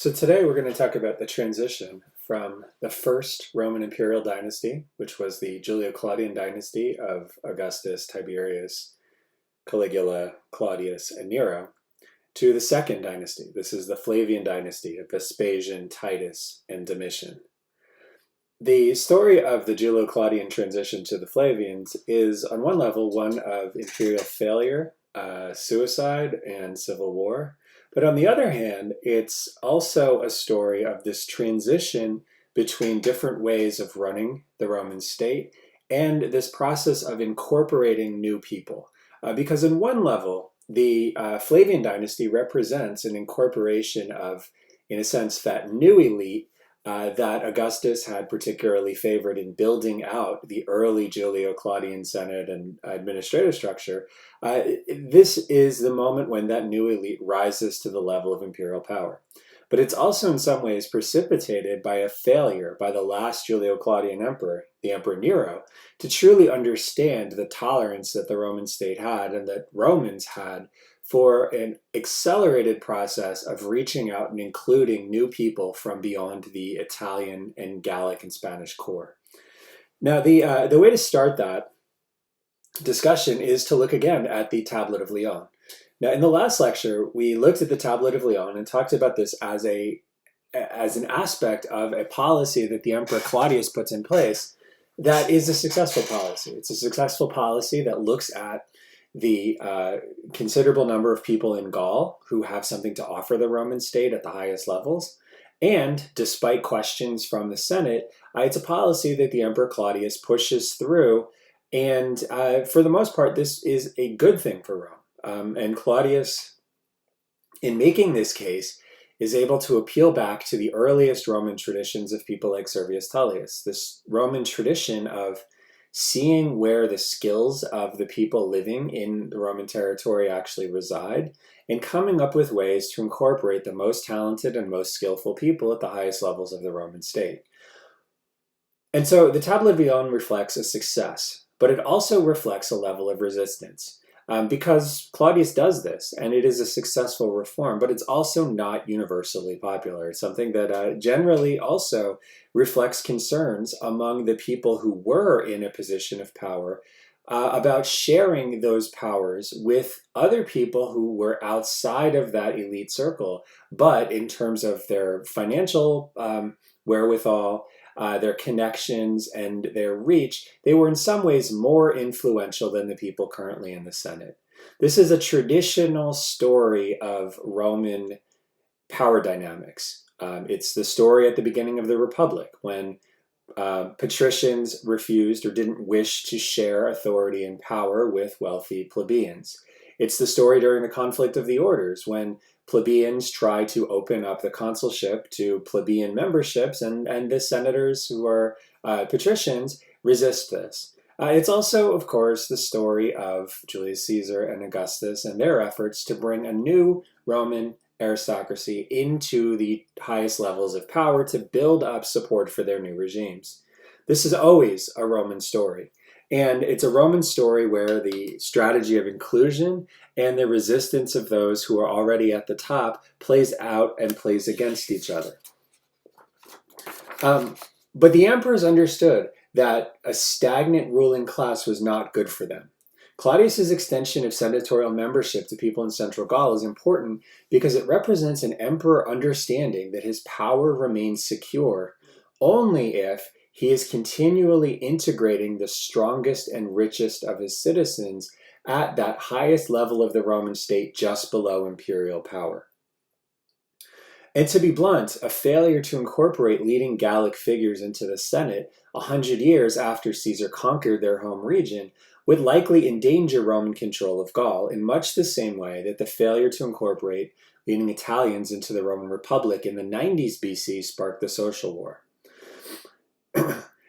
So today we're going to talk about the transition from the first Roman imperial dynasty, which was the Julio-Claudian dynasty of Augustus, Tiberius, Caligula, Claudius, and Nero, to the second dynasty. This is the Flavian dynasty of Vespasian, Titus, and Domitian. The story of the Julio-Claudian transition to the Flavians is, on one level, one of imperial failure, suicide, and civil war. But on the other hand, it's also a story of this transition between different ways of running the Roman state and this process of incorporating new people. Because on one level, the Flavian dynasty represents an incorporation of, in a sense, that new elite that Augustus had particularly favored in building out the early Julio-Claudian Senate and administrative structure. This is the moment when that new elite rises to the level of imperial power. But it's also in some ways precipitated by a failure by the last Julio-Claudian emperor, the Emperor Nero, to truly understand the tolerance that the Roman state had and that Romans had for an accelerated process of reaching out and including new people from beyond the Italian and Gallic and Spanish core. Now, the way to start that discussion is to look again at the Tablet of Lyon. Now, in the last lecture, we looked at the Tablet of Lyon and talked about this as an aspect of a policy that the Emperor Claudius puts in place that is a successful policy. It's a successful policy that looks at the considerable number of people in Gaul who have something to offer the Roman state at the highest levels. And despite questions from the Senate, it's a policy that the Emperor Claudius pushes through. And for the most part, this is a good thing for Rome. And Claudius, in making this case, is able to appeal back to the earliest Roman traditions of people like Servius Tullius, this Roman tradition of seeing where the skills of the people living in the Roman territory actually reside, and coming up with ways to incorporate the most talented and most skillful people at the highest levels of the Roman state. And so the Tablet of Lyon reflects a success, but it also reflects a level of resistance. Because Claudius does this, and it is a successful reform, but it's also not universally popular. It's something that generally also reflects concerns among the people who were in a position of power about sharing those powers with other people who were outside of that elite circle, but in terms of their financial wherewithal, their connections, and their reach, they were in some ways more influential than the people currently in the Senate. This is a traditional story of Roman power dynamics. It's the story at the beginning of the Republic when patricians refused or didn't wish to share authority and power with wealthy plebeians. It's the story during the conflict of the orders when plebeians try to open up the consulship to plebeian memberships, and the senators who are patricians resist this. It's also, of course, the story of Julius Caesar and Augustus and their efforts to bring a new Roman aristocracy into the highest levels of power to build up support for their new regimes. This is always a Roman story. And it's a Roman story where the strategy of inclusion and the resistance of those who are already at the top plays out and plays against each other. But the emperors understood that a stagnant ruling class was not good for them. Claudius's extension of senatorial membership to people in central Gaul is important because it represents an emperor understanding that his power remains secure only if he is continually integrating the strongest and richest of his citizens at that highest level of the Roman state just below imperial power. And to be blunt, a failure to incorporate leading Gallic figures into the Senate 100 years after Caesar conquered their home region would likely endanger Roman control of Gaul in much the same way that the failure to incorporate leading Italians into the Roman Republic in the 90s BC sparked the Social War.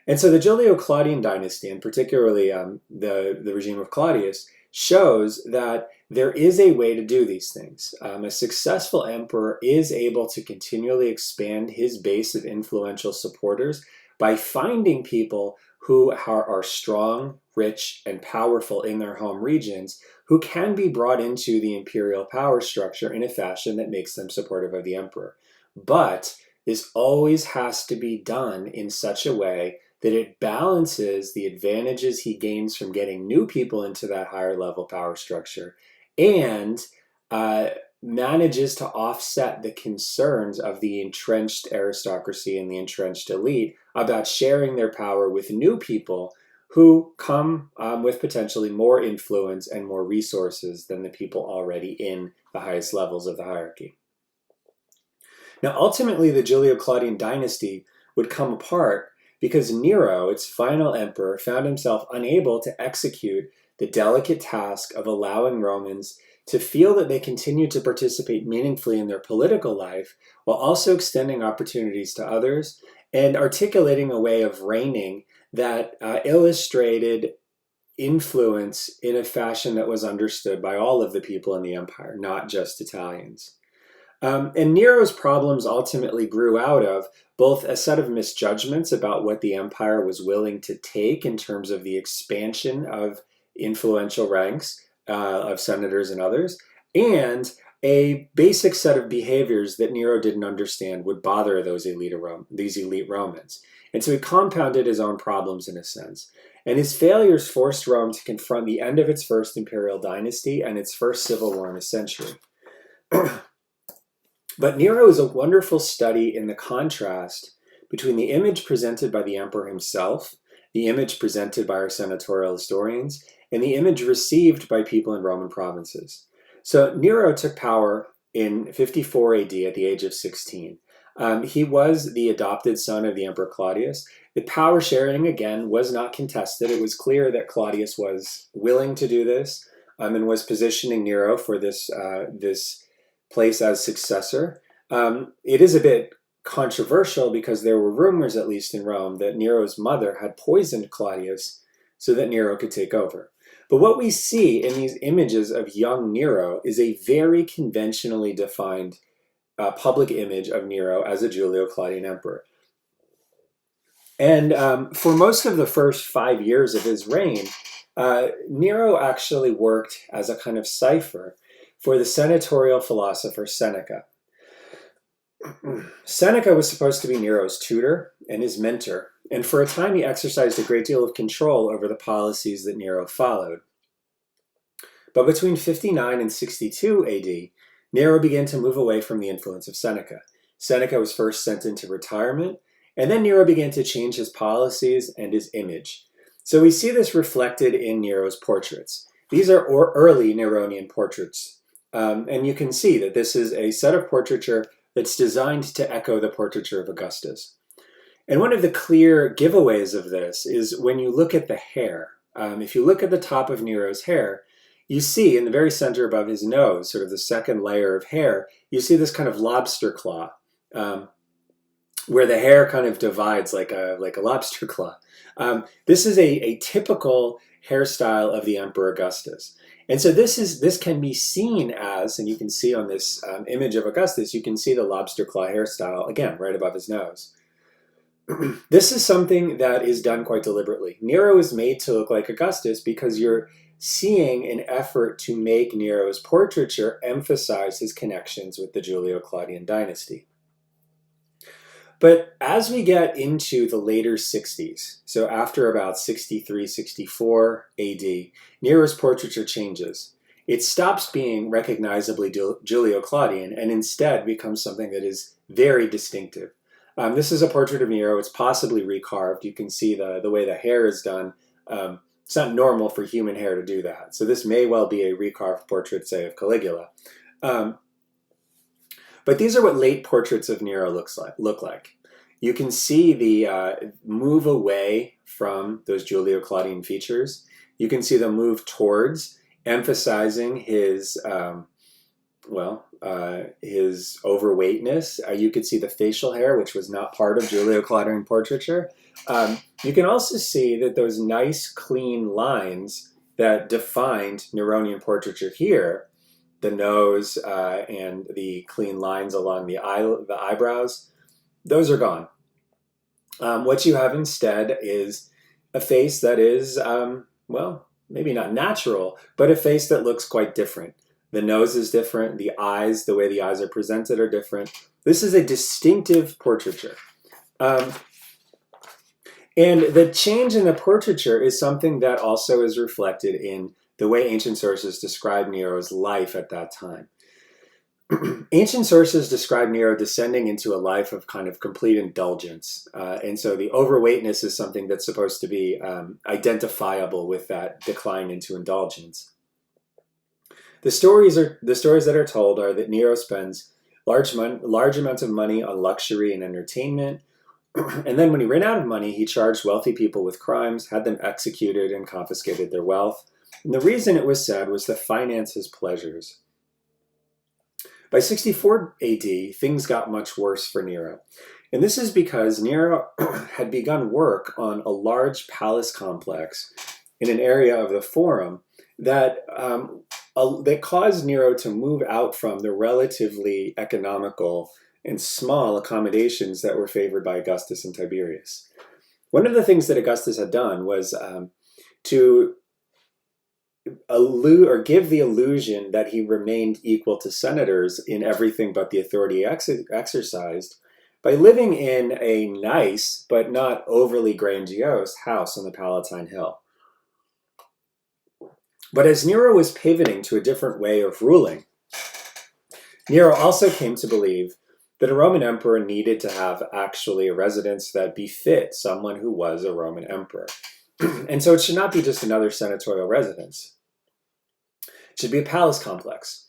And so the Julio-Claudian dynasty, and particularly the regime of Claudius, shows that there is a way to do these things. A successful emperor is able to continually expand his base of influential supporters by finding people who are strong, rich, and powerful in their home regions who can be brought into the imperial power structure in a fashion that makes them supportive of the emperor. But this always has to be done in such a way that it balances the advantages he gains from getting new people into that higher level power structure and uh, manages to offset the concerns of the entrenched aristocracy and the entrenched elite about sharing their power with new people who come with potentially more influence and more resources than the people already in the highest levels of the hierarchy. Now, ultimately, the Julio-Claudian dynasty would come apart because Nero, its final emperor, found himself unable to execute the delicate task of allowing Romans to feel that they continued to participate meaningfully in their political life while also extending opportunities to others and articulating a way of reigning that illustrated influence in a fashion that was understood by all of the people in the empire, not just Italians. And Nero's problems ultimately grew out of both a set of misjudgments about what the empire was willing to take in terms of the expansion of influential ranks of senators and others, and a basic set of behaviors that Nero didn't understand would bother these elite Romans. And so he compounded his own problems in a sense. And his failures forced Rome to confront the end of its first imperial dynasty and its first civil war in a century. But Nero is a wonderful study in the contrast between the image presented by the emperor himself, the image presented by our senatorial historians, and the image received by people in Roman provinces. So Nero took power in 54 AD at the age of 16. He was the adopted son of the Emperor Claudius. The power sharing, again, was not contested. It was clear that Claudius was willing to do this and was positioning Nero for this place as successor. It is a bit controversial because there were rumors, at least in Rome, that Nero's mother had poisoned Claudius so that Nero could take over. But what we see in these images of young Nero is a very conventionally defined public image of Nero as a Julio-Claudian emperor. And for most of the first 5 years of his reign, Nero actually worked as a kind of cipher for the senatorial philosopher Seneca. Seneca was supposed to be Nero's tutor and his mentor, and for a time he exercised a great deal of control over the policies that Nero followed. But between 59 and 62 AD, Nero began to move away from the influence of Seneca. Seneca was first sent into retirement, and then Nero began to change his policies and his image. So we see this reflected in Nero's portraits. These are early Neronian portraits. And you can see that this is a set of portraiture that's designed to echo the portraiture of Augustus. And one of the clear giveaways of this is when you look at the hair. If you look at the top of Nero's hair, you see in the very center above his nose, sort of the second layer of hair, you see this kind of lobster claw, where the hair kind of divides like a lobster claw. This is a typical hairstyle of the Emperor Augustus. And so this can be seen as, and you can see on this image of Augustus, you can see the lobster claw hairstyle, again, right above his nose. This is something that is done quite deliberately. Nero is made to look like Augustus because you're seeing an effort to make Nero's portraiture emphasize his connections with the Julio-Claudian dynasty. But as we get into the later 60s, so after about 63, 64 AD, Nero's portraiture changes. It stops being recognizably Julio-Claudian and instead becomes something that is very distinctive. This is a portrait of Nero. It's possibly recarved. You can see the way the hair is done. It's not normal for human hair to do that. So this may well be a recarved portrait, say, of Caligula. But these are what late portraits of Nero look like. You can see the move away from those Julio-Claudian features. You can see the move towards emphasizing his his overweightness. You could see the facial hair, which was not part of Julio-Claudian portraiture. You can also see that those nice, clean lines that defined Neronian portraiture here, the nose and the clean lines along the eyebrows, those are gone. What you have instead is a face that is, maybe not natural, but a face that looks quite different. The nose is different. The eyes, the way the eyes are presented are different. This is a distinctive portraiture. And the change in the portraiture is something that also is reflected in the way ancient sources describe Nero's life at that time. Ancient sources describe Nero descending into a life of kind of complete indulgence. And so the overweightness is something that's supposed to be identifiable with that decline into indulgence. The stories that are told are that Nero spends large amounts of money on luxury and entertainment. And then when he ran out of money, he charged wealthy people with crimes, had them executed, and confiscated their wealth. And the reason it was said was to finance his pleasures. By 64 AD, things got much worse for Nero. And this is because Nero had begun work on a large palace complex in an area of the Forum that caused Nero to move out from the relatively economical and small accommodations that were favored by Augustus and Tiberius. One of the things that Augustus had done was to give the illusion that he remained equal to senators in everything but the authority exercised by living in a nice but not overly grandiose house on the Palatine Hill. But as Nero was pivoting to a different way of ruling, Nero also came to believe that a Roman emperor needed to have actually a residence that befit someone who was a Roman emperor. And so it should not be just another senatorial residence. It should be a palace complex.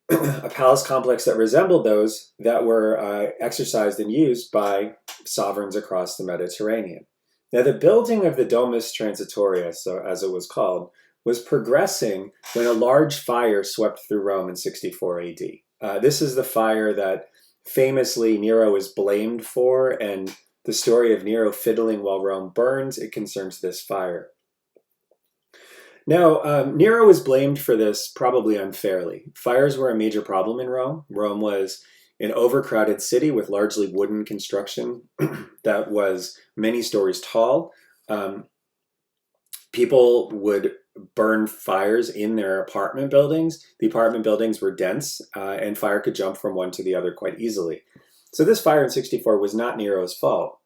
A palace complex that resembled those that were exercised and used by sovereigns across the Mediterranean. Now, the building of the Domus Transitoria, so as it was called, was progressing when a large fire swept through Rome in 64 AD. This is the fire that famously Nero is blamed for, and the story of Nero fiddling while Rome burns, it concerns this fire. Now, Nero was blamed for this probably unfairly. Fires were a major problem in Rome. Rome was an overcrowded city with largely wooden construction that was many stories tall. People would burn fires in their apartment buildings. The apartment buildings were dense, and fire could jump from one to the other quite easily. So this fire in 64 was not Nero's fault,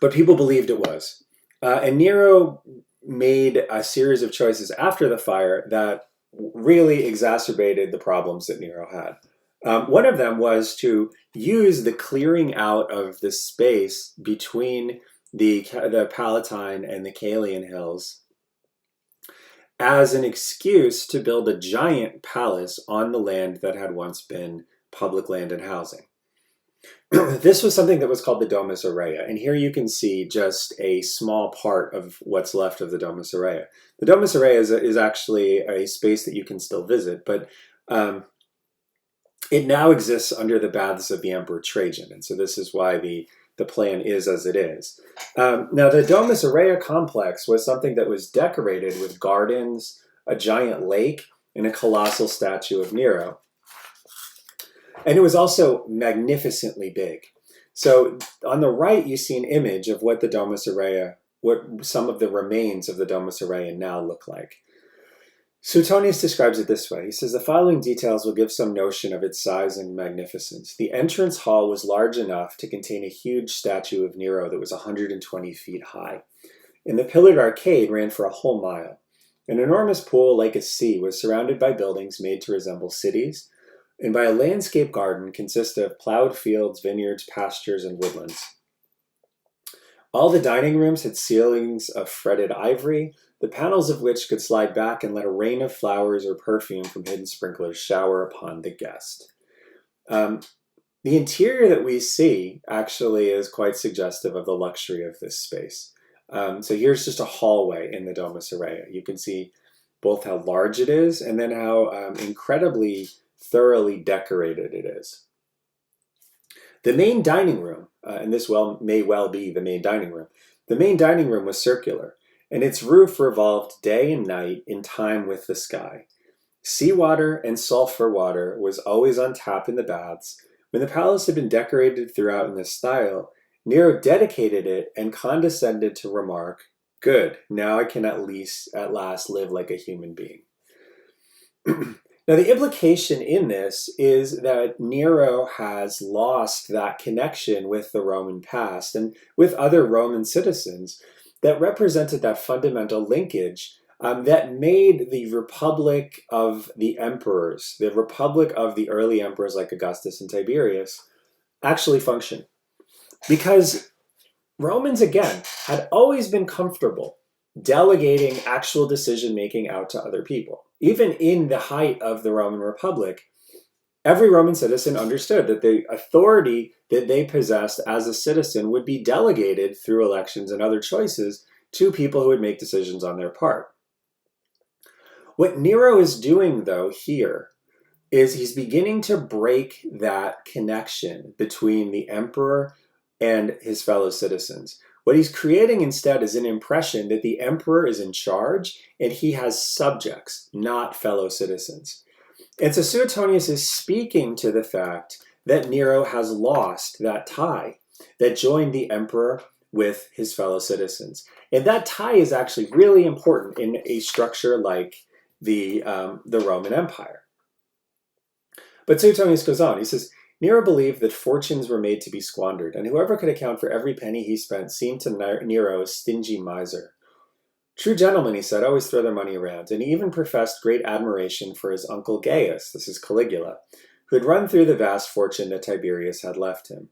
but people believed it was. And Nero made a series of choices after the fire that really exacerbated the problems that Nero had. One of them was to use the clearing out of the space between the Palatine and the Caelian hills as an excuse to build a giant palace on the land that had once been public land and housing. This was something that was called the Domus Aurea, and here you can see just a small part of what's left of the Domus Aurea. The Domus Aurea is actually a space that you can still visit, but it now exists under the baths of the Emperor Trajan, and so this is why the plan is as it is. Now, the Domus Aurea complex was something that was decorated with gardens, a giant lake, and a colossal statue of Nero. And it was also magnificently big. So on the right, you see an image of what the Domus Aurea, what some of the remains of the Domus Aurea now look like. Suetonius describes it this way. He says, the following details will give some notion of its size and magnificence. The entrance hall was large enough to contain a huge statue of Nero that was 120 feet high. And the pillared arcade ran for a whole mile. An enormous pool, like a sea, was surrounded by buildings made to resemble cities, and by a landscape garden consisting of plowed fields, vineyards, pastures, and woodlands. All the dining rooms had ceilings of fretted ivory, the panels of which could slide back and let a rain of flowers or perfume from hidden sprinklers shower upon the guest. The interior that we see actually is quite suggestive of the luxury of this space. So here's just a hallway in the Domus Aurea. You can see both how large it is and then how incredibly thoroughly decorated it is. The main dining room, and this may well be the main dining room, the main dining room was circular, and its roof revolved day and night in time with the sky. Seawater and sulfur water was always on tap in the baths. When the palace had been decorated throughout in this style, Nero dedicated it and condescended to remark, "Good, now I can at last live like a human being." Now, the implication in this is that Nero has lost that connection with the Roman past and with other Roman citizens that represented that fundamental linkage that made the republic of the emperors, the republic of the early emperors like Augustus and Tiberius, actually function. Because Romans, again, had always been comfortable delegating actual decision making out to other people. Even in the height of the Roman Republic, every Roman citizen understood that the authority that they possessed as a citizen would be delegated through elections and other choices to people who would make decisions on their part. What Nero is doing, though, here is he's beginning to break that connection between the emperor and his fellow citizens. What he's creating instead is an impression that the emperor is in charge and he has subjects, not fellow citizens. And so Suetonius is speaking to the fact that Nero has lost that tie that joined the emperor with his fellow citizens. And that tie is actually really important in a structure like the Roman Empire. But Suetonius goes on. He says, Nero believed that fortunes were made to be squandered, and whoever could account for every penny he spent seemed to Nero a stingy miser. True gentlemen, he said, always throw their money around, and he even professed great admiration for his uncle Gaius, this is Caligula, who had run through the vast fortune that Tiberius had left him.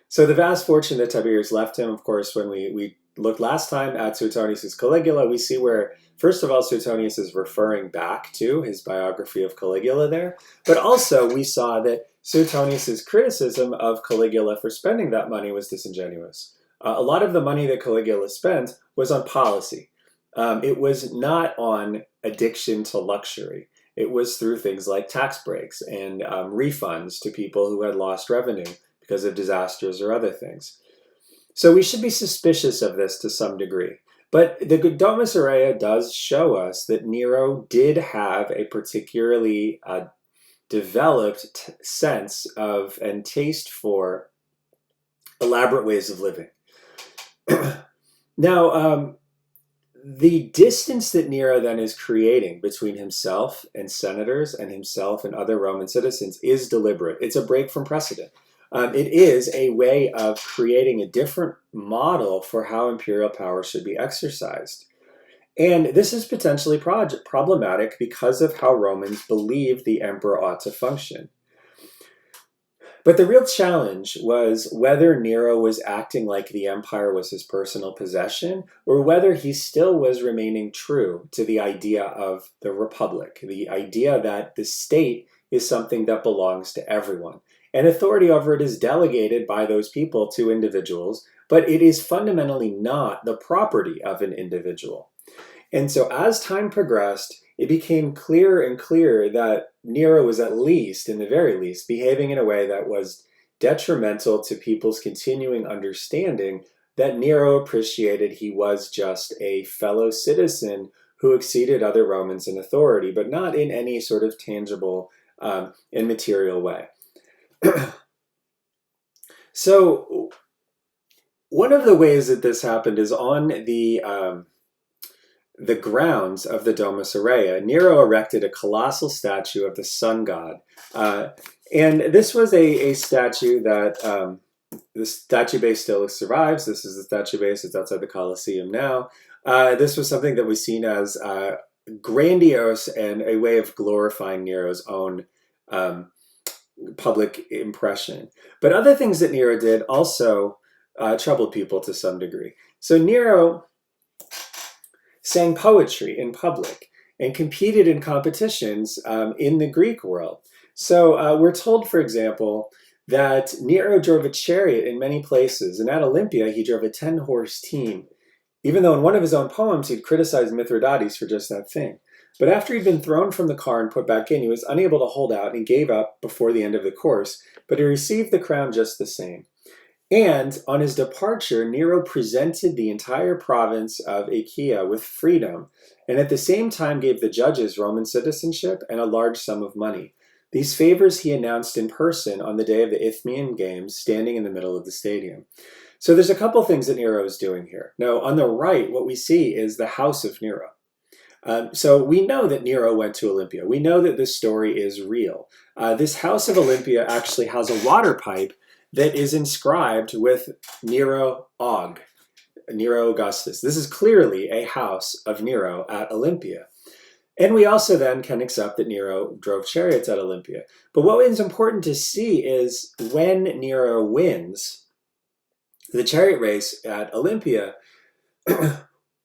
So the vast fortune that Tiberius left him, of course, when we looked last time at Suetonius' Caligula, we see where, first of all, Suetonius is referring back to his biography of Caligula there, but also we saw that Suetonius' criticism of Caligula for spending that money was disingenuous. A lot of the money that Caligula spent was on policy. It was not on addiction to luxury. It was through things like tax breaks and refunds to people who had lost revenue because of disasters or other things. So we should be suspicious of this to some degree. But the Domus Aurea does show us that Nero did have a particularly developed sense of and taste for elaborate ways of living. Now, the distance that Nero then is creating between himself and senators and himself and other Roman citizens is deliberate. It's a break from precedent. It is a way of creating a different model for how imperial power should be exercised. And this is potentially problematic because of how Romans believed the emperor ought to function. But the real challenge was whether Nero was acting like the empire was his personal possession, or whether he still was remaining true to the idea of the republic, the idea that the state is something that belongs to everyone. And authority over it is delegated by those people to individuals, but it is fundamentally not the property of an individual. And so as time progressed, it became clearer and clearer that Nero was at least, in the very least, behaving in a way that was detrimental to people's continuing understanding that Nero appreciated he was just a fellow citizen who exceeded other Romans in authority, but not in any sort of tangible and material way. So one of the ways that this happened is on the grounds of the Domus Aurea. Nero erected a colossal statue of the sun god. And this was a statue that the statue base still survives. This is the statue base. It's outside the Colosseum now. This was something that was seen as grandiose and a way of glorifying Nero's own public impression. But other things that Nero did also troubled people to some degree. So Nero sang poetry in public and competed in competitions in the Greek world. So we're told, for example, that Nero drove a chariot in many places, and at Olympia he drove a 10-horse team, even though in one of his own poems he'd criticized Mithridates for just that thing. But after he'd been thrown from the car and put back in, he was unable to hold out and gave up before the end of the course, but he received the crown just the same. And on his departure, Nero presented the entire province of Achaia with freedom, and at the same time gave the judges Roman citizenship and a large sum of money. These favors he announced in person on the day of the Isthmian Games, standing in the middle of the stadium. So there's a couple things that Nero is doing here. Now, on the right, what we see is the house of Nero. So we know that Nero went to Olympia. We know that this story is real. This house of Olympia actually has a water pipe that is inscribed with Nero Og, Nero Augustus. This is clearly a house of Nero at Olympia. And we also then can accept that Nero drove chariots at Olympia. But what is important to see is when Nero wins the chariot race at Olympia,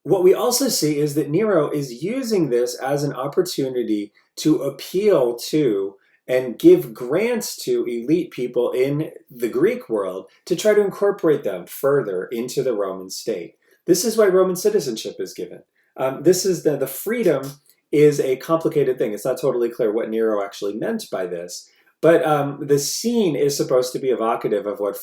what we also see is that Nero is using this as an opportunity to appeal to and give grants to elite people in the Greek world to try to incorporate them further into the Roman state. This is why Roman citizenship is given. This is the freedom is a complicated thing. It's not totally clear what Nero actually meant by this, but the scene is supposed to be evocative of what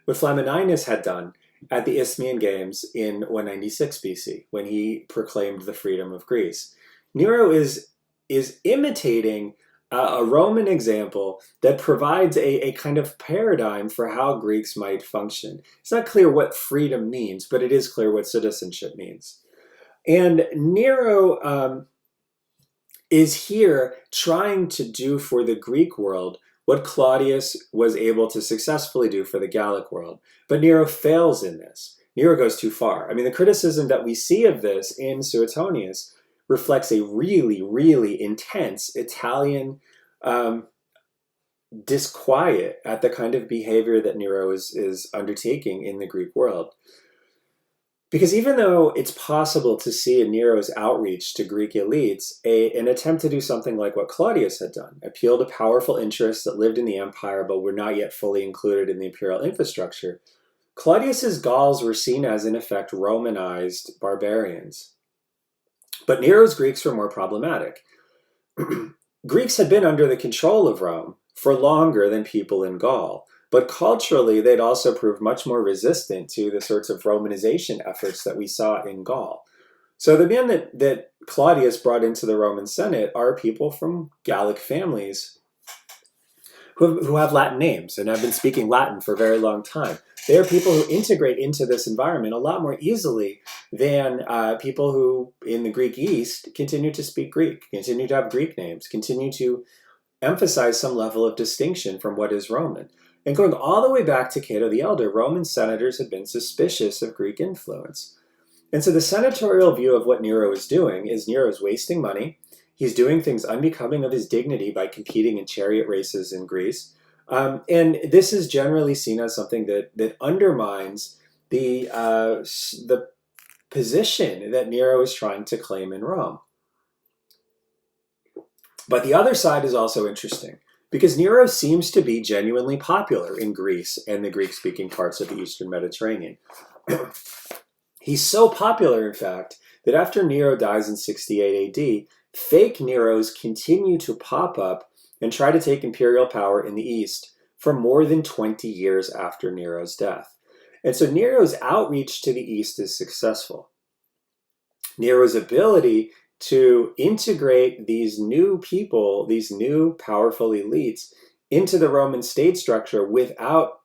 Flamininus had done at the Isthmian Games in 196 BC, when he proclaimed the freedom of Greece. Nero is imitating a Roman example that provides a kind of paradigm for how Greeks might function. It's not clear what freedom means, but it is clear what citizenship means. And Nero is here trying to do for the Greek world what Claudius was able to successfully do for the Gallic world. But Nero fails in this. Nero goes too far. I mean, the criticism that we see of this in Suetonius reflects a really, really intense Italian disquiet at the kind of behavior that Nero is undertaking in the Greek world. Because even though it's possible to see in Nero's outreach to Greek elites an attempt to do something like what Claudius had done, appeal to powerful interests that lived in the empire but were not yet fully included in the imperial infrastructure, Claudius's Gauls were seen as, in effect, Romanized barbarians. But Nero's Greeks were more problematic. Greeks had been under the control of Rome for longer than people in Gaul. But culturally, they'd also proved much more resistant to the sorts of Romanization efforts that we saw in Gaul. So the men that Claudius brought into the Roman Senate are people from Gallic families who have Latin names and have been speaking Latin for a very long time. They are people who integrate into this environment a lot more easily than people who, in the Greek East, continue to speak Greek, continue to have Greek names, continue to emphasize some level of distinction from what is Roman. And going all the way back to Cato the Elder, Roman senators had been suspicious of Greek influence. And so the senatorial view of what Nero is doing is Nero is wasting money. He's doing things unbecoming of his dignity by competing in chariot races in Greece. And this is generally seen as something that undermines the position that Nero is trying to claim in Rome. But the other side is also interesting, because Nero seems to be genuinely popular in Greece and the Greek-speaking parts of the Eastern Mediterranean. He's so popular, in fact, that after Nero dies in 68 AD, fake Neros continue to pop up and try to take imperial power in the East for more than 20 years after Nero's death. And so Nero's outreach to the East is successful. Nero's ability to integrate these new people, these new powerful elites, into the Roman state structure without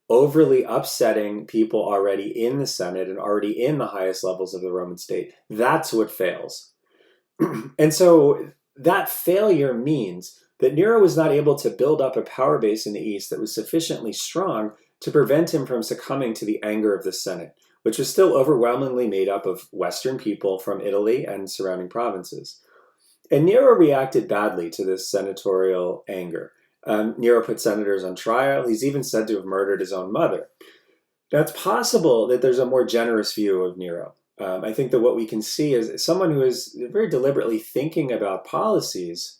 overly upsetting people already in the Senate and already in the highest levels of the Roman state. That's what fails. And so that failure means that Nero was not able to build up a power base in the East that was sufficiently strong to prevent him from succumbing to the anger of the Senate, which was still overwhelmingly made up of Western people from Italy and surrounding provinces. And Nero reacted badly to this senatorial anger. Nero put senators on trial. He's even said to have murdered his own mother. Now, it's possible that there's a more generous view of Nero. I think that what we can see is someone who is very deliberately thinking about policies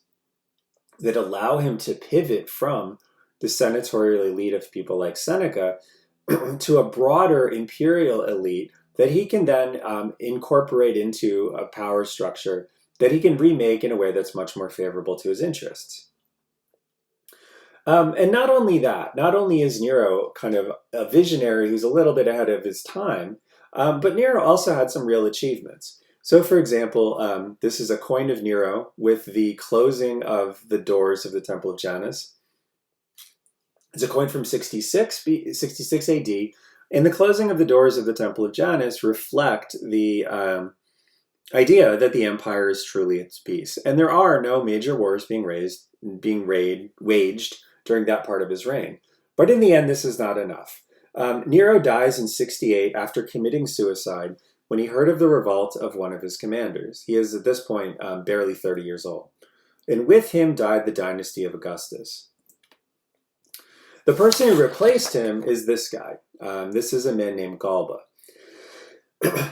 that allow him to pivot from the senatorial elite of people like Seneca to a broader imperial elite that he can then incorporate into a power structure that he can remake in a way that's much more favorable to his interests. And not only that, not only is Nero kind of a visionary who's a little bit ahead of his time, but Nero also had some real achievements. So, for example, this is a coin of Nero with the closing of the doors of the Temple of Janus. It's a coin from 66 AD, and the closing of the doors of the Temple of Janus reflect the idea that the empire is truly its peace. And there are no major wars waged during that part of his reign. But in the end, this is not enough. Nero dies in 68 after committing suicide when he heard of the revolt of one of his commanders. He is at this point barely 30 years old. And with him died the dynasty of Augustus. The person who replaced him is this guy. This is a man named Galba.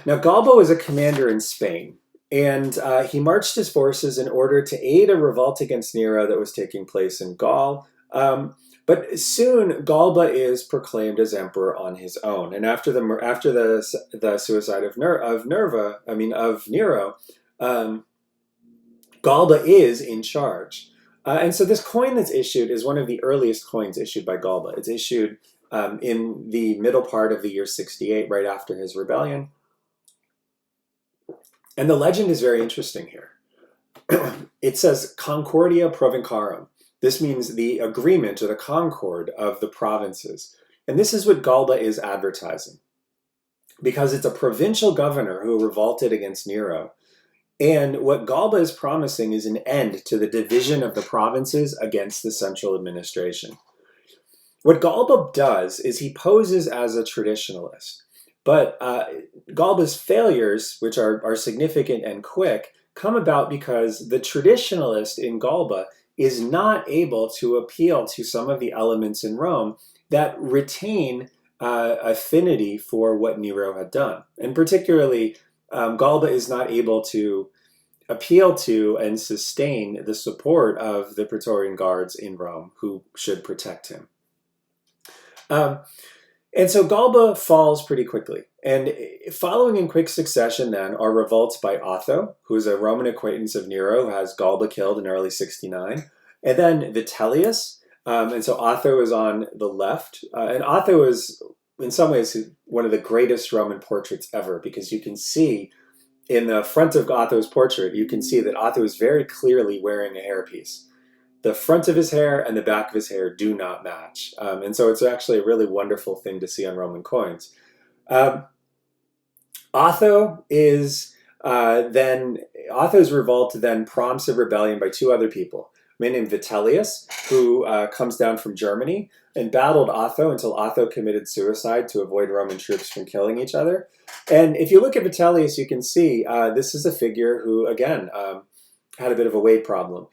Now, Galba was a commander in Spain, and he marched his forces in order to aid a revolt against Nero that was taking place in Gaul. But soon, Galba is proclaimed as emperor on his own. And after the suicide of Nero, Galba is in charge. And so this coin that's issued is one of the earliest coins issued by Galba. It's issued in the middle part of the year 68, right after his rebellion. And the legend is very interesting here. It says Concordia Provincarum. This means the agreement or the concord of the provinces. And this is what Galba is advertising, because it's a provincial governor who revolted against Nero. And what Galba is promising is an end to the division of the provinces against the central administration. What Galba does is he poses as a traditionalist. But Galba's failures, which are significant and quick, come about because the traditionalist in Galba is not able to appeal to some of the elements in Rome that retain affinity for what Nero had done. And particularly, Galba is not able to appeal to and sustain the support of the Praetorian Guards in Rome, who should protect him. And so Galba falls pretty quickly. And following in quick succession then are revolts by Otho, who is a Roman acquaintance of Nero, who has Galba killed in early 69. And then Vitellius. And so Otho is on the left. And Otho is, in some ways, one of the greatest Roman portraits ever, because you can see in the front of Otho's portrait, you can see that Otho is very clearly wearing a hairpiece. The front of his hair and the back of his hair do not match. And so it's actually a really wonderful thing to see on Roman coins. Otho's revolt then prompts a rebellion by two other people. A man named Vitellius, who comes down from Germany and battled Otho until Otho committed suicide to avoid Roman troops from killing each other. And if you look at Vitellius, you can see this is a figure who, again, had a bit of a weight problem.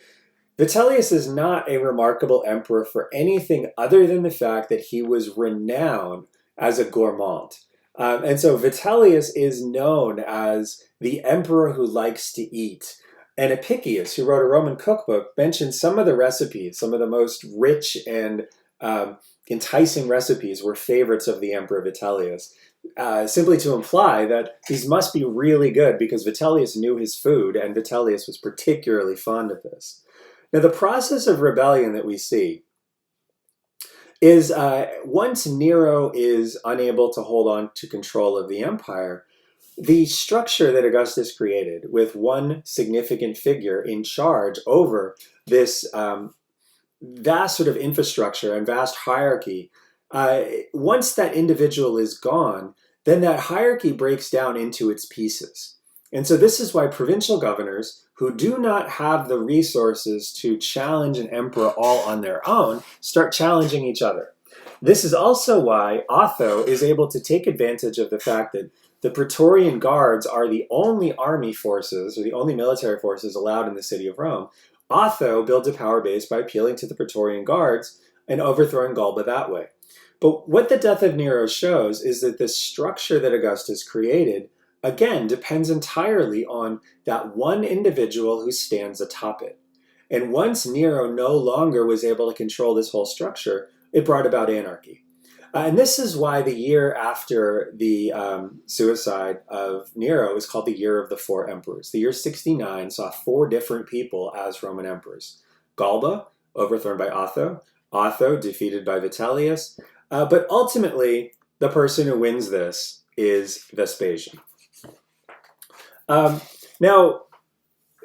Vitellius is not a remarkable emperor for anything other than the fact that he was renowned as a gourmand. And so Vitellius is known as the emperor who likes to eat. And Apicius, who wrote a Roman cookbook, mentioned some of the recipes, some of the most rich and enticing recipes were favorites of the Emperor Vitellius, simply to imply that these must be really good because Vitellius knew his food, and Vitellius was particularly fond of this. Now, the process of rebellion that we see is once Nero is unable to hold on to control of the empire, the structure that Augustus created with one significant figure in charge over this vast sort of infrastructure and vast hierarchy, once that individual is gone, then that hierarchy breaks down into its pieces. And so this is why provincial governors who do not have the resources to challenge an emperor all on their own start challenging each other. This is also why Otho is able to take advantage of the fact that the Praetorian Guards are the only army forces, or the only military forces allowed in the city of Rome. Otho builds a power base by appealing to the Praetorian Guards and overthrowing Galba that way. But what the death of Nero shows is that the structure that Augustus created, again, depends entirely on that one individual who stands atop it. And once Nero no longer was able to control this whole structure, it brought about anarchy. And this is why the year after the suicide of Nero is called the Year of the Four Emperors. The year 69 saw four different people as Roman emperors. Galba, overthrown by Otho. Otho, defeated by Vitellius. But ultimately, the person who wins this is Vespasian. Now,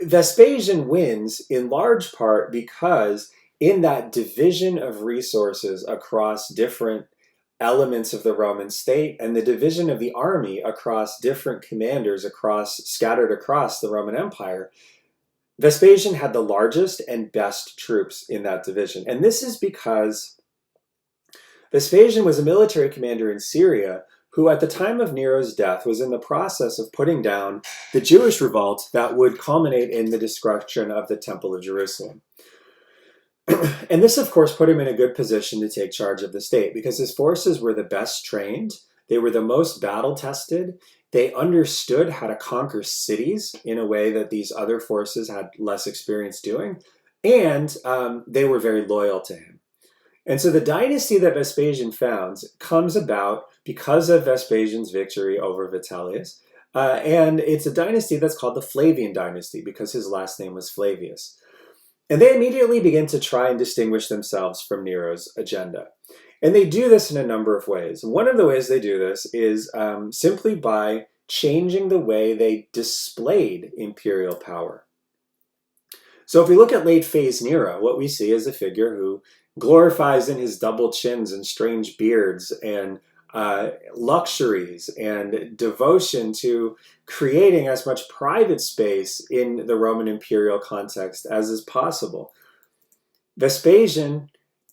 Vespasian wins in large part because in that division of resources across different elements of the Roman state and the division of the army across different commanders scattered across the Roman Empire, Vespasian had the largest and best troops in that division. And this is because Vespasian was a military commander in Syria who, at the time of Nero's death, was in the process of putting down the Jewish revolt that would culminate in the destruction of the Temple of Jerusalem. And this, of course, put him in a good position to take charge of the state because his forces were the best trained, they were the most battle-tested, they understood how to conquer cities in a way that these other forces had less experience doing, and they were very loyal to him. And so the dynasty that Vespasian founds comes about because of Vespasian's victory over Vitellius, and it's a dynasty that's called the Flavian dynasty because his last name was Flavius. And they immediately begin to try and distinguish themselves from Nero's agenda. And they do this in a number of ways. One of the ways they do this is simply by changing the way they displayed imperial power. So if we look at late phase Nero, what we see is a figure who glorifies in his double chins and strange beards and luxuries and devotion to creating as much private space in the Roman imperial context as is possible. Vespasian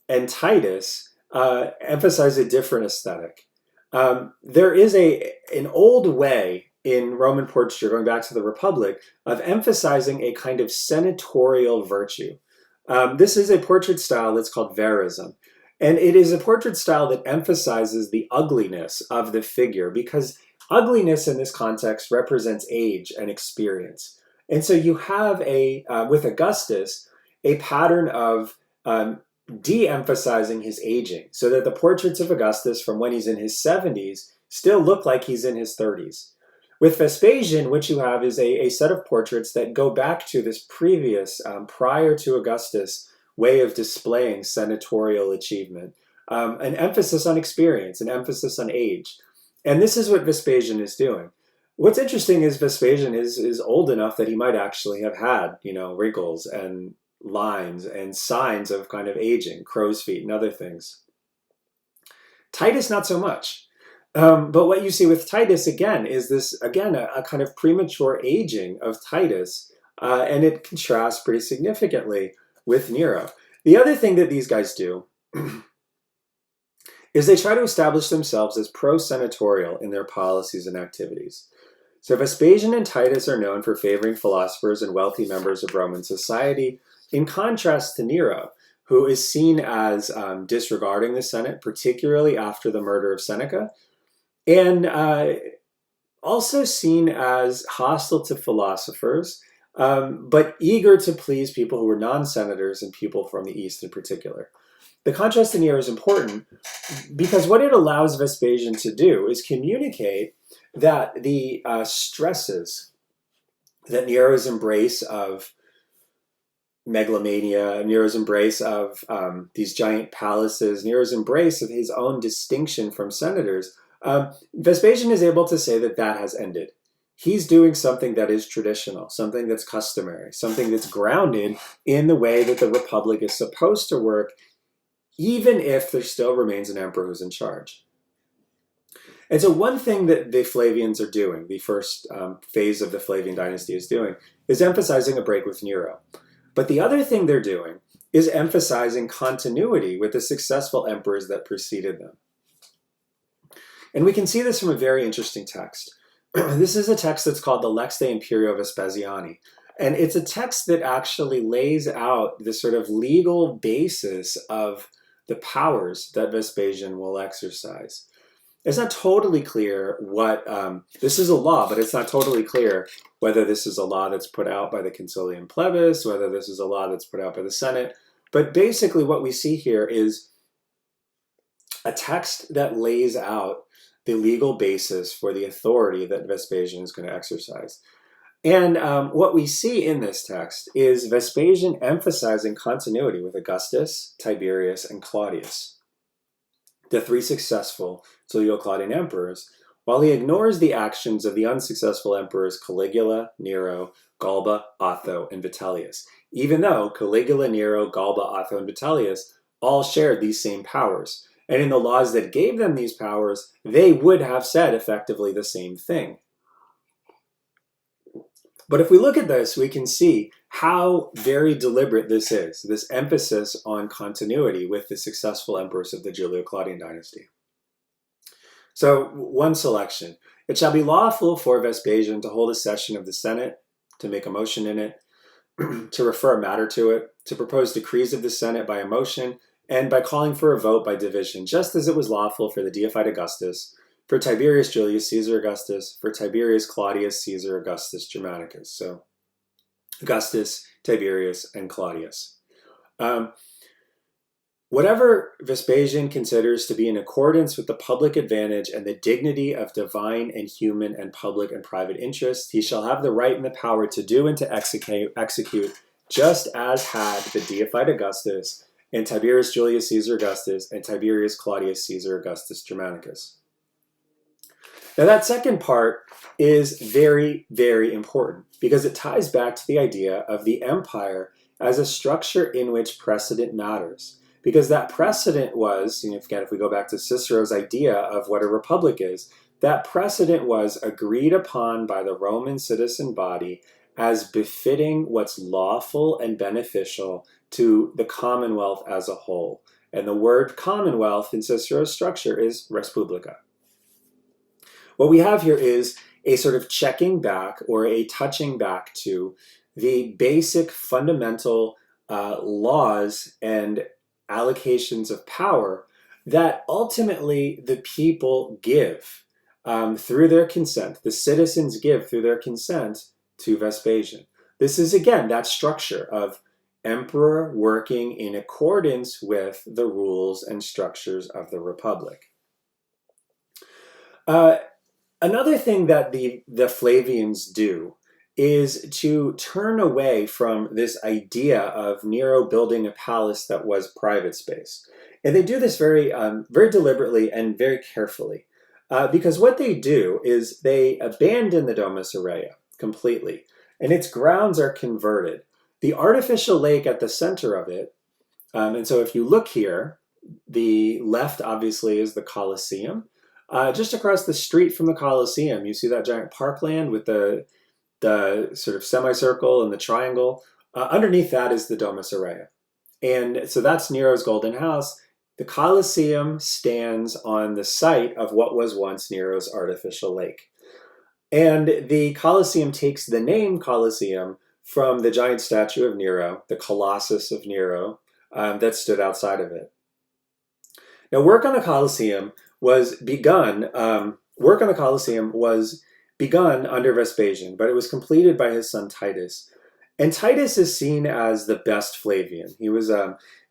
and Titus emphasize a different aesthetic. There is an old way in Roman portraiture, going back to the Republic, of emphasizing a kind of senatorial virtue. This is a portrait style that's called verism. And it is a portrait style that emphasizes the ugliness of the figure because ugliness in this context represents age and experience. And so you have with Augustus, a pattern of de-emphasizing his aging so that the portraits of Augustus from when he's in his 70s still look like he's in his 30s. With Vespasian, what you have is a set of portraits that go back to this previous, prior to Augustus, way of displaying senatorial achievement, an emphasis on experience, an emphasis on age. And this is what Vespasian is doing. What's interesting is Vespasian is old enough that he might actually have had, wrinkles and lines and signs of kind of aging, crow's feet and other things. Titus, not so much. But what you see with Titus, again, is this, again, a kind of premature aging of Titus, and it contrasts pretty significantly with Nero. The other thing that these guys do is they try to establish themselves as pro-senatorial in their policies and activities. So Vespasian and Titus are known for favoring philosophers and wealthy members of Roman society, in contrast to Nero, who is seen as disregarding the Senate, particularly after the murder of Seneca, and also seen as hostile to philosophers, but eager to please people who were non-senators and people from the East in particular. The contrast to Nero is important because what it allows Vespasian to do is communicate that the stresses that Nero's embrace of megalomania, Nero's embrace of these giant palaces, Nero's embrace of his own distinction from senators, Vespasian is able to say that that has ended. He's doing something that is traditional, something that's customary, something that's grounded in the way that the Republic is supposed to work, even if there still remains an emperor who's in charge. And so one thing that the Flavians are doing, the first phase of the Flavian dynasty is doing, is emphasizing a break with Nero. But the other thing they're doing is emphasizing continuity with the successful emperors that preceded them. And we can see this from a very interesting text. This is a text that's called the Lex de Imperio Vespasiani. And it's a text that actually lays out the sort of legal basis of the powers that Vespasian will exercise. It's not totally clear what, this is a law, but it's not totally clear whether this is a law that's put out by the Concilium Plebis, whether this is a law that's put out by the Senate. But basically what we see here is a text that lays out the legal basis for the authority that Vespasian is going to exercise. And what we see in this text is Vespasian emphasizing continuity with Augustus, Tiberius, and Claudius, the three successful Julio-Claudian emperors, while he ignores the actions of the unsuccessful emperors Caligula, Nero, Galba, Otho, and Vitellius, even though Caligula, Nero, Galba, Otho, and Vitellius all shared these same powers. And in the laws that gave them these powers, they would have said effectively the same thing. But if we look at this, we can see how very deliberate this is, this emphasis on continuity with the successful emperors of the Julio-Claudian dynasty. So, one selection. It shall be lawful for Vespasian to hold a session of the Senate, to make a motion in it, to refer a matter to it, to propose decrees of the Senate by a motion, and by calling for a vote by division, just as it was lawful for the deified Augustus, for Tiberius Julius Caesar Augustus, for Tiberius Claudius Caesar Augustus Germanicus. So Augustus, Tiberius, and Claudius. Whatever Vespasian considers to be in accordance with the public advantage and the dignity of divine and human and public and private interests, he shall have the right and the power to do and to execute just as had the deified Augustus and Tiberius Julius Caesar Augustus and Tiberius Claudius Caesar Augustus Germanicus. Now that second part is very, very important because it ties back to the idea of the empire as a structure in which precedent matters. Because that precedent was, again, if we go back to Cicero's idea of what a republic is, that precedent was agreed upon by the Roman citizen body as befitting what's lawful and beneficial to the commonwealth as a whole. And the word commonwealth in Cicero's structure is res publica. What we have here is a sort of checking back or a touching back to the basic fundamental laws and allocations of power that ultimately the people give through their consent, the citizens give through their consent to Vespasian. This is, again, that structure of emperor working in accordance with the rules and structures of the republic. Another thing that the Flavians do is to turn away from this idea of Nero building a palace that was private space. And they do this very deliberately and very carefully. Because what they do is they abandon the Domus Aurea completely, and its grounds are converted. The artificial lake at the center of it, and so if you look here, the left obviously is the Colosseum. Just across the street from the Colosseum, you see that giant parkland with the sort of semicircle and the triangle. Underneath that is the Domus Aurea. And so that's Nero's Golden House. The Colosseum stands on the site of what was once Nero's artificial lake. And the Colosseum takes the name Colosseum from the giant statue of Nero, the Colossus of Nero, that stood outside of it. Now, work on the Colosseum was begun under Vespasian, but it was completed by his son Titus. And Titus is seen as the best Flavian. He was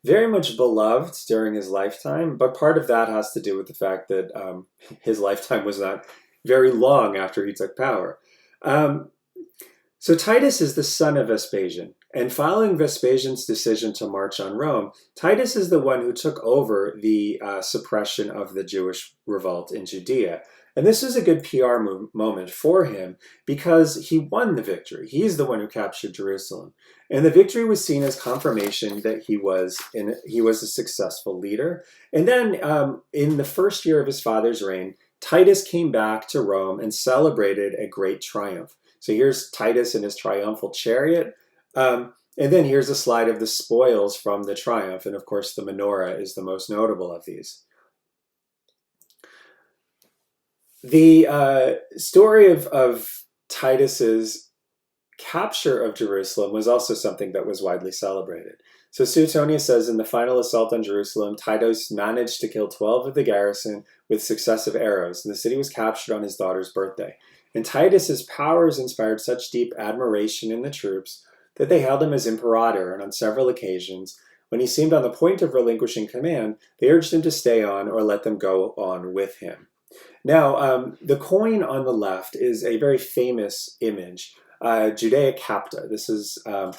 very much beloved during his lifetime, but part of that has to do with the fact that his lifetime was not very long after he took power. So Titus is the son of Vespasian, and following Vespasian's decision to march on Rome, Titus is the one who took over the suppression of the Jewish revolt in Judea. And this is a good PR moment for him because he won the victory. He's the one who captured Jerusalem. And the victory was seen as confirmation that he was a successful leader. And then in the first year of his father's reign, Titus came back to Rome and celebrated a great triumph. So here's Titus in his triumphal chariot. And then here's a slide of the spoils from the triumph. And of course, the menorah is the most notable of these. The story of Titus's capture of Jerusalem was also something that was widely celebrated. So Suetonius says, in the final assault on Jerusalem, Titus managed to kill 12 of the garrison with successive arrows, and the city was captured on his daughter's birthday. And Titus's powers inspired such deep admiration in the troops that they hailed him as imperator, and on several occasions, when he seemed on the point of relinquishing command, they urged him to stay on or let them go on with him. Now, the coin on the left is a very famous image, Judea Capta. This is a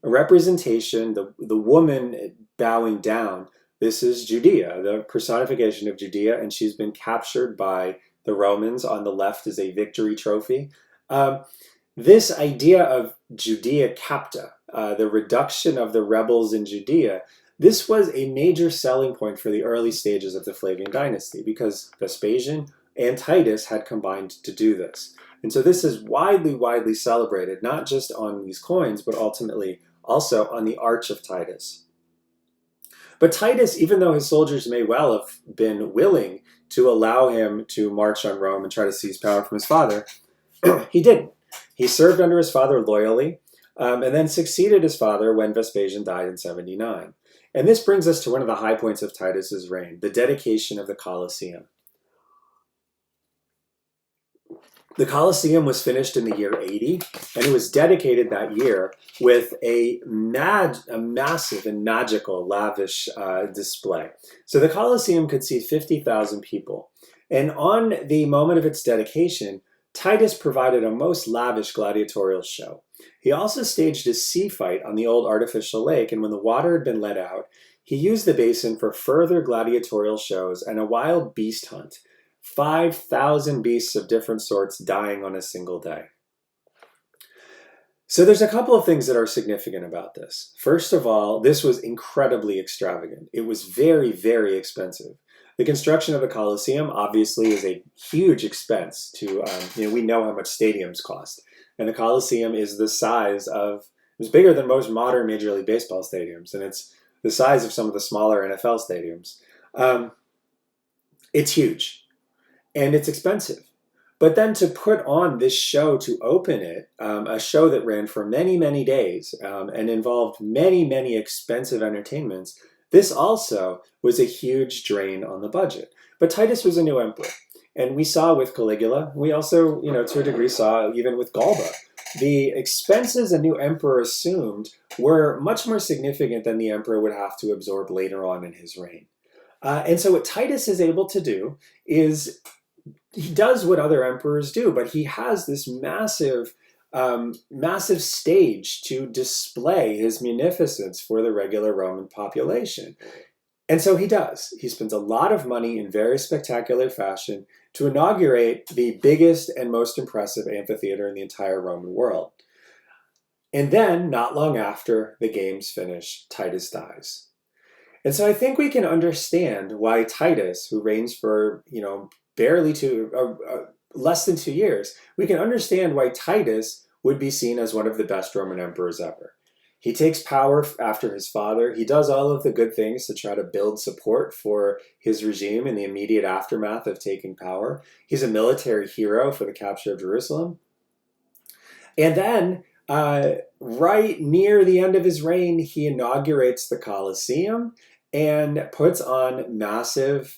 representation, the woman bowing down. This is Judea, the personification of Judea, and she's been captured by the Romans. On the left is a victory trophy. This idea of Judea Capta, the reduction of the rebels in Judea, This was a major selling point for the early stages of the Flavian dynasty because Vespasian and Titus had combined to do this. And so this is widely celebrated, not just on these coins, but ultimately also on the Arch of Titus. But Titus, even though his soldiers may well have been willing to allow him to march on Rome and try to seize power from his father, he didn't. He served under his father loyally, and then succeeded his father when Vespasian died in 79. And this brings us to one of the high points of Titus's reign, the dedication of the Colosseum. The Colosseum was finished in the year 80, and it was dedicated that year with a massive and magical, lavish display. So the Colosseum could seat 50,000 people. And on the moment of its dedication, Titus provided a most lavish gladiatorial show. He also staged a sea fight on the old artificial lake, and when the water had been let out, he used the basin for further gladiatorial shows and a wild beast hunt. 5,000 beasts of different sorts dying on a single day. So there's a couple of things that are significant about this. First of all, this was incredibly extravagant. It was very expensive. The construction of the Colosseum obviously is a huge expense to, we know how much stadiums cost. And the Colosseum is the size of, it's bigger than most modern Major League Baseball stadiums, and it's the size of some of the smaller NFL stadiums. It's huge. And it's expensive. But then to put on this show to open it, a show that ran for many days and involved many expensive entertainments, this also was a huge drain on the budget. But Titus was a new emperor. And we saw with Caligula, we also, to a degree saw even with Galba, the expenses a new emperor assumed were much more significant than the emperor would have to absorb later on in his reign. And so what Titus is able to do is he does what other emperors do, but he has this massive stage to display his munificence for the regular Roman population. And so he does. He spends a lot of money in very spectacular fashion to inaugurate the biggest and most impressive amphitheater in the entire Roman world. And then, not long after the games finish, Titus dies. And so I think we can understand why Titus, who reigns for, less than 2 years, we can understand why Titus would be seen as one of the best Roman emperors ever. He takes power after his father. He does all of the good things to try to build support for his regime in the immediate aftermath of taking power. He's a military hero for the capture of Jerusalem. And then, right near the end of his reign, he inaugurates the Colosseum and puts on massive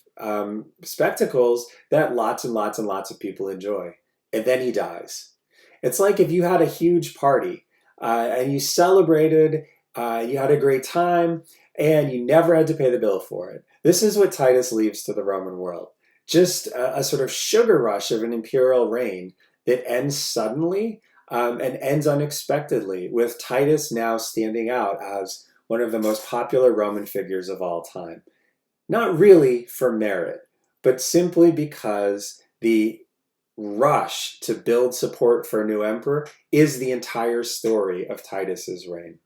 spectacles that lots and lots of people enjoy. And then he dies. It's like if you had a huge party and you celebrated, you had a great time, and you never had to pay the bill for it. This is what Titus leaves to the Roman world. Just a sort of sugar rush of an imperial reign that ends suddenly and ends unexpectedly, with Titus now standing out as one of the most popular Roman figures of all time. Not really for merit, but simply because the rush to build support for a new emperor is the entire story of Titus's reign.